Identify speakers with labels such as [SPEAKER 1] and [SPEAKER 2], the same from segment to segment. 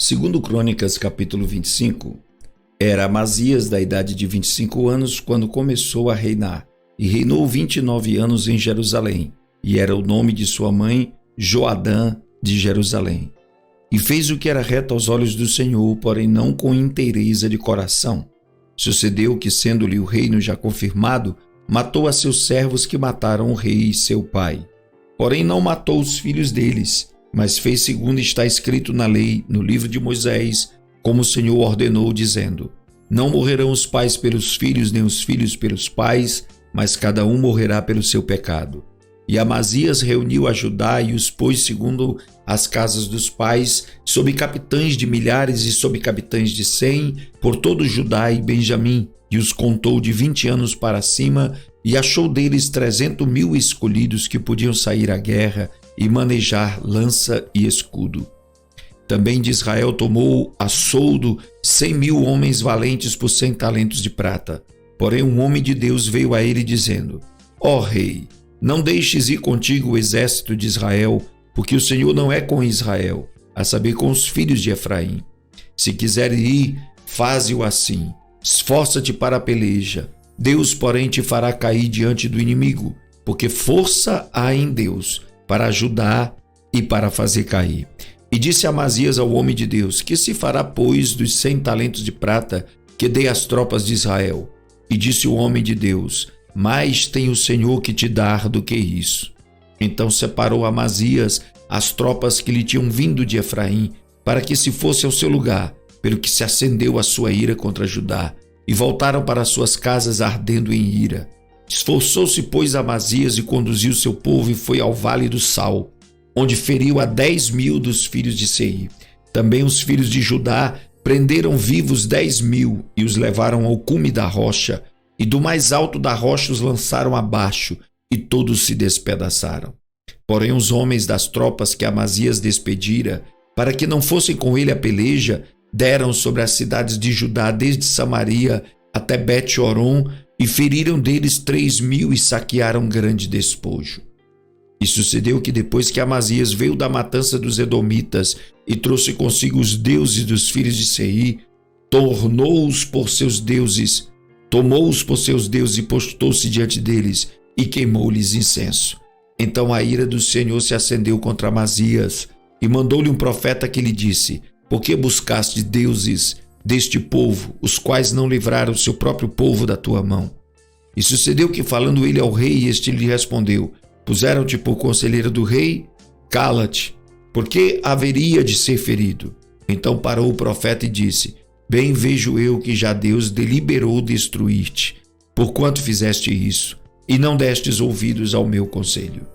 [SPEAKER 1] Segundo Crônicas, capítulo 25, era Amazias da idade de 25 anos quando começou a reinar, e reinou 29 anos em Jerusalém, e era o nome de sua mãe Joadã de Jerusalém. E fez o que era reto aos olhos do Senhor, porém não com inteireza de coração. Sucedeu que, sendo-lhe o reino já confirmado, matou a seus servos que mataram o rei seu pai. Porém não matou os filhos deles, mas fez segundo está escrito na lei, no livro de Moisés, como o Senhor ordenou, dizendo: não morrerão os pais pelos filhos, nem os filhos pelos pais, mas cada um morrerá pelo seu pecado. E Amazias reuniu a Judá e os pôs segundo as casas dos pais, sob capitães de milhares e sob capitães de 100, por todo Judá e Benjamim, e os contou de 20 anos para cima, e achou deles 300.000 escolhidos que podiam sair à guerra e manejar lança e escudo. Também de Israel tomou a soldo 100.000 homens valentes por 100 talentos de prata. Porém um homem de Deus veio a ele dizendo: ó rei, não deixes ir contigo o exército de Israel, porque o Senhor não é com Israel, a saber, com os filhos de Efraim. Se quiseres ir, faze-o assim. Esforça-te para a peleja. Deus, porém, te fará cair diante do inimigo, porque força há em Deus para ajudar e para fazer cair. E disse Amazias ao homem de Deus: que se fará, pois, dos 100 talentos de prata que dei às tropas de Israel? E disse o homem de Deus: mais tem o Senhor que te dar do que isso. Então separou Amazias as tropas que lhe tinham vindo de Efraim, para que se fosse ao seu lugar, pelo que se acendeu a sua ira contra Judá, e voltaram para suas casas ardendo em ira. Esforçou-se, pois, Amazias e conduziu seu povo e foi ao vale do Sal, onde feriu a 10.000 dos filhos de Seir. Também os filhos de Judá prenderam vivos 10.000 e os levaram ao cume da rocha, e do mais alto da rocha os lançaram abaixo, e todos se despedaçaram. Porém os homens das tropas que Amazias despedira, para que não fossem com ele a peleja, deram sobre as cidades de Judá desde Samaria até Bet-horon, e feriram deles 3.000 e saquearam grande despojo. E sucedeu que depois que Amazias veio da matança dos edomitas e trouxe consigo os deuses dos filhos de Seir, tomou-os por seus deuses e postou-se diante deles e queimou-lhes incenso. Então a ira do Senhor se acendeu contra Amazias e mandou-lhe um profeta que lhe disse: por que buscaste deuses deste povo, os quais não livraram o seu próprio povo da tua mão? E sucedeu que, falando ele ao rei, este lhe respondeu: puseram-te por conselheiro do rei? Cala-te, porque haveria de ser ferido. Então parou o profeta e disse: bem vejo eu que já Deus deliberou destruir-te, porquanto fizeste isso, e não destes ouvidos ao meu conselho.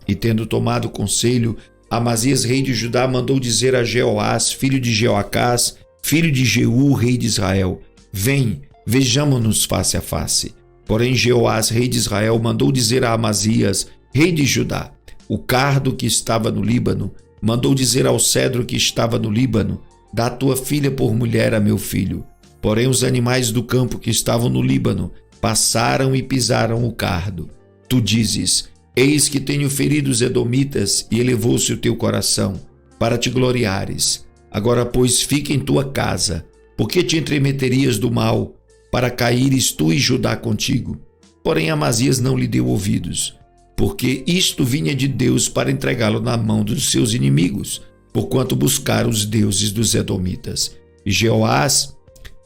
[SPEAKER 1] E tendo tomado conselho, Amazias, rei de Judá, mandou dizer a Jeoás, filho de Jeoacás, filho de Jeú, rei de Israel: vem, vejamo-nos face a face. Porém Jeoás, rei de Israel, mandou dizer a Amazias, rei de Judá: o cardo que estava no Líbano mandou dizer ao cedro que estava no Líbano: dá tua filha por mulher a meu filho. Porém os animais do campo que estavam no Líbano passaram e pisaram o cardo. Tu dizes: eis que tenho ferido os edomitas, e elevou-se o teu coração, para te gloriares. Agora, pois, fica em tua casa, porque te entremeterias do mal, para caíres tu e Judá contigo? Porém Amazias não lhe deu ouvidos, porque isto vinha de Deus para entregá-lo na mão dos seus inimigos, porquanto buscaram os deuses dos edomitas. E Jeoás,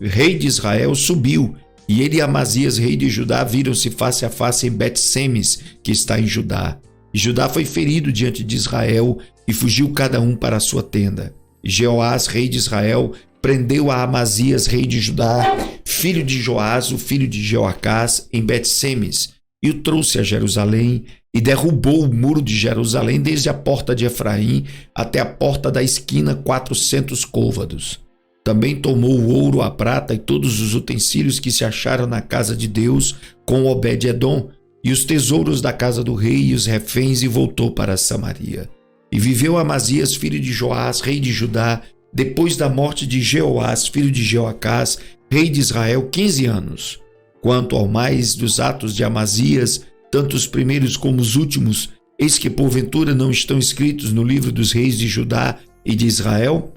[SPEAKER 1] rei de Israel, subiu, e ele e Amazias, rei de Judá, viram-se face a face em Bet-semes, que está em Judá. E Judá foi ferido diante de Israel, e fugiu cada um para a sua tenda. E Jeoás, rei de Israel, prendeu a Amazias, rei de Judá, filho de Joás, o filho de Jeoacás, em Bet-semes, e o trouxe a Jerusalém, e derrubou o muro de Jerusalém desde a porta de Efraim até a porta da esquina 400 côvados. Também tomou o ouro, a prata e todos os utensílios que se acharam na casa de Deus com Obed-edom e os tesouros da casa do rei e os reféns, e voltou para Samaria. E viveu Amazias, filho de Joás, rei de Judá, depois da morte de Jeoás, filho de Jeoacás, rei de Israel, 15 anos. Quanto ao mais dos atos de Amazias, tanto os primeiros como os últimos, eis que porventura não estão escritos no livro dos reis de Judá e de Israel?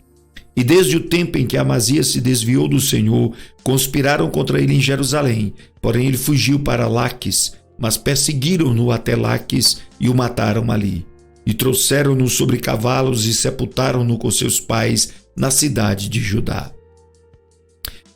[SPEAKER 1] E desde o tempo em que Amazias se desviou do Senhor, conspiraram contra ele em Jerusalém. Porém ele fugiu para Laques, mas perseguiram-no até Laques e o mataram ali. E trouxeram-no sobre cavalos e sepultaram-no com seus pais na cidade de Judá.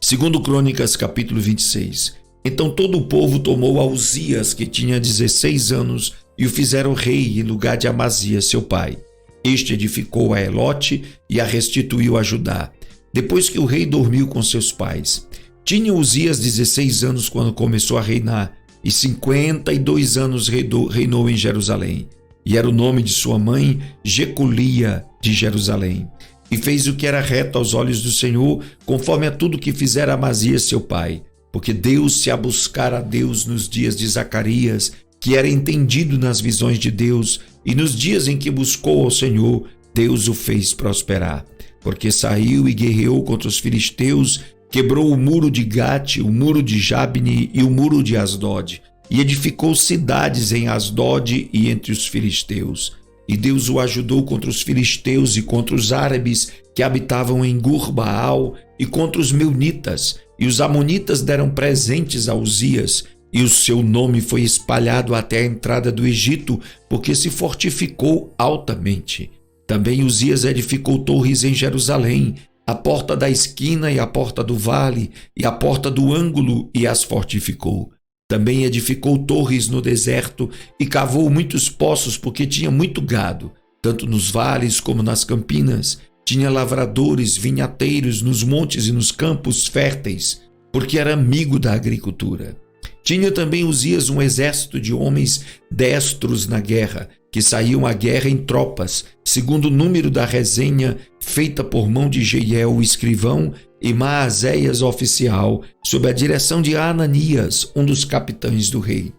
[SPEAKER 1] Segundo Crônicas, capítulo 26. Então todo o povo tomou a Uzias, que tinha 16 anos, e o fizeram rei em lugar de Amazias, seu pai. Este edificou a Elote e a restituiu a Judá, depois que o rei dormiu com seus pais. Tinha Uzias 16 anos quando começou a reinar, e 52 anos reinou em Jerusalém. E era o nome de sua mãe Jecolia de Jerusalém. E fez o que era reto aos olhos do Senhor, conforme a tudo que fizera Amazias seu pai. Porque deu-se a buscar a Deus nos dias de Zacarias, que era entendido nas visões de Deus, e nos dias em que buscou ao Senhor, Deus o fez prosperar. Porque saiu e guerreou contra os filisteus, quebrou o muro de Gate, o muro de Jabne e o muro de Asdod, e edificou cidades em Asdod e entre os filisteus. E Deus o ajudou contra os filisteus e contra os árabes que habitavam em Gur-Baal e contra os meunitas. E os amonitas deram presentes a Uzias, e o seu nome foi espalhado até a entrada do Egito, porque se fortificou altamente. Também Uzias edificou torres em Jerusalém, a porta da esquina e a porta do vale, e a porta do ângulo, e as fortificou. Também edificou torres no deserto e cavou muitos poços, porque tinha muito gado, tanto nos vales como nas campinas. Tinha lavradores, vinhateiros nos montes e nos campos férteis, porque era amigo da agricultura. Tinha também Uzias um exército de homens destros na guerra, que saíam à guerra em tropas, segundo o número da resenha feita por mão de Jeiel, o escrivão, e Maazéias, oficial, sob a direção de Ananias, um dos capitães do rei.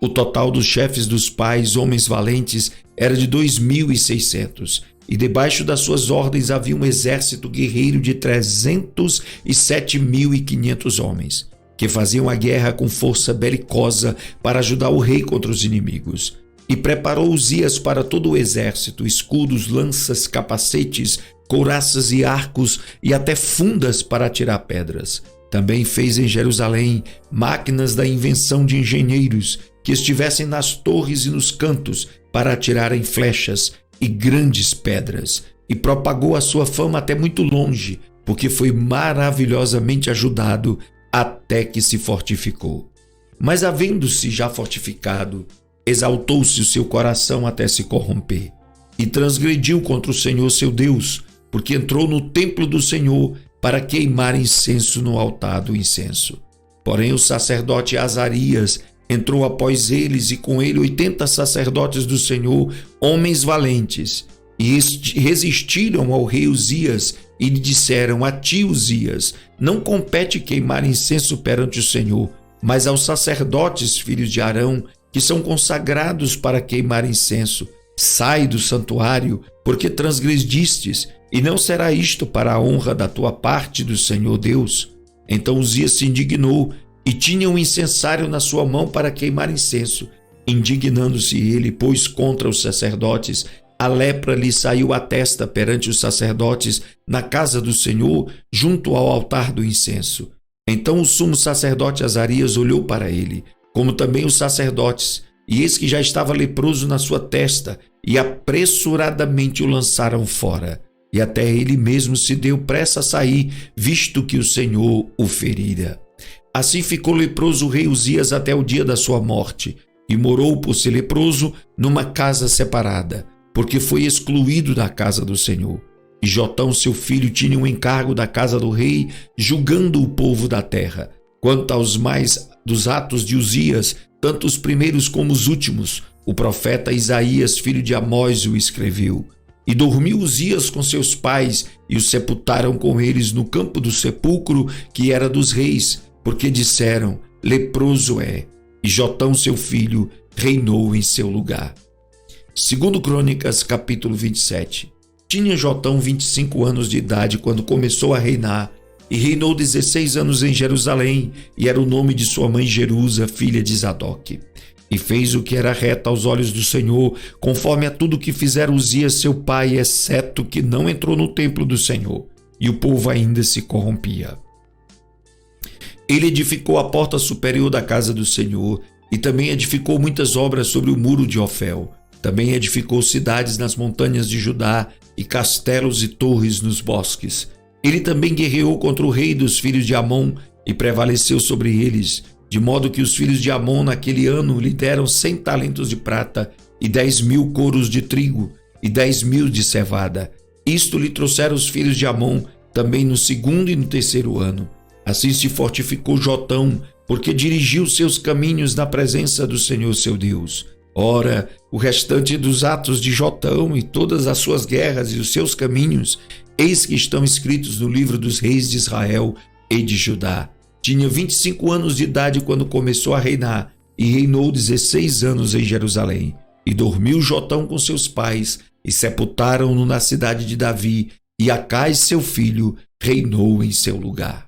[SPEAKER 1] O total dos chefes dos pais, homens valentes, era de 2.600, e debaixo das suas ordens havia um exército guerreiro de 307.500 homens, que faziam a guerra com força belicosa para ajudar o rei contra os inimigos. E preparou Uzias para todo o exército, escudos, lanças, capacetes, couraças e arcos, e até fundas para atirar pedras. Também fez em Jerusalém máquinas da invenção de engenheiros, que estivessem nas torres e nos cantos, para atirarem flechas e grandes pedras. E propagou a sua fama até muito longe, porque foi maravilhosamente ajudado até que se fortificou. Mas havendo-se já fortificado, exaltou-se o seu coração até se corromper, e transgrediu contra o Senhor seu Deus, porque entrou no templo do Senhor para queimar incenso no altar do incenso. Porém o sacerdote Azarias entrou após eles, e com ele 80 sacerdotes do Senhor, homens valentes, e resistiram ao rei Uzias, e lhe disseram: a ti, Uzias, não compete queimar incenso perante o Senhor, mas aos sacerdotes, filhos de Arão, que são consagrados para queimar incenso. Sai do santuário, porque transgredistes, e não será isto para a honra da tua parte do Senhor Deus. Então Uzias se indignou, e tinha um incensário na sua mão para queimar incenso. Indignando-se ele, pois, contra os sacerdotes, a lepra lhe saiu à testa perante os sacerdotes na casa do Senhor, junto ao altar do incenso. Então o sumo sacerdote Azarias olhou para ele, como também os sacerdotes, e eis que já estava leproso na sua testa, e apressuradamente o lançaram fora. E até ele mesmo se deu pressa a sair, visto que o Senhor o ferira. Assim ficou leproso o rei Uzias até o dia da sua morte, e morou por ser leproso numa casa separada, porque foi excluído da casa do Senhor. E Jotão, seu filho, tinha um encargo da casa do rei, julgando o povo da terra. Quanto aos mais dos atos de Uzias, tanto os primeiros como os últimos, o profeta Isaías, filho de Amós, o escreveu. E dormiu Uzias com seus pais, e o sepultaram com eles no campo do sepulcro, que era dos reis, porque disseram: leproso é. E Jotão, seu filho, reinou em seu lugar. Segundo Crônicas, capítulo 27. Tinha Jotão 25 anos de idade quando começou a reinar, e reinou 16 anos em Jerusalém, e era o nome de sua mãe Jerusa, filha de Zadok. e fez o que era reto aos olhos do Senhor, conforme a tudo que fizera Uzias seu pai, exceto que não entrou no templo do Senhor, e o povo ainda se corrompia. Ele edificou a porta superior da casa do Senhor, e também edificou muitas obras sobre o muro de Ofel. Também edificou cidades nas montanhas de Judá, e castelos e torres nos bosques. Ele também guerreou contra o rei dos filhos de Amon, e prevaleceu sobre eles, de modo que os filhos de Amon naquele ano lhe deram 100 talentos de prata, e 10.000 coros de trigo, e 10.000 de cevada. Isto lhe trouxeram os filhos de Amon, também no segundo e no terceiro ano. Assim se fortificou Jotão, porque dirigiu seus caminhos na presença do Senhor seu Deus. Ora, o restante dos atos de Jotão e todas as suas guerras e os seus caminhos, eis que estão escritos no livro dos reis de Israel e de Judá. Tinha 25 anos de idade quando começou a reinar, e reinou 16 anos em Jerusalém. E dormiu Jotão com seus pais, e sepultaram-no na cidade de Davi, e Acais seu filho reinou em seu lugar.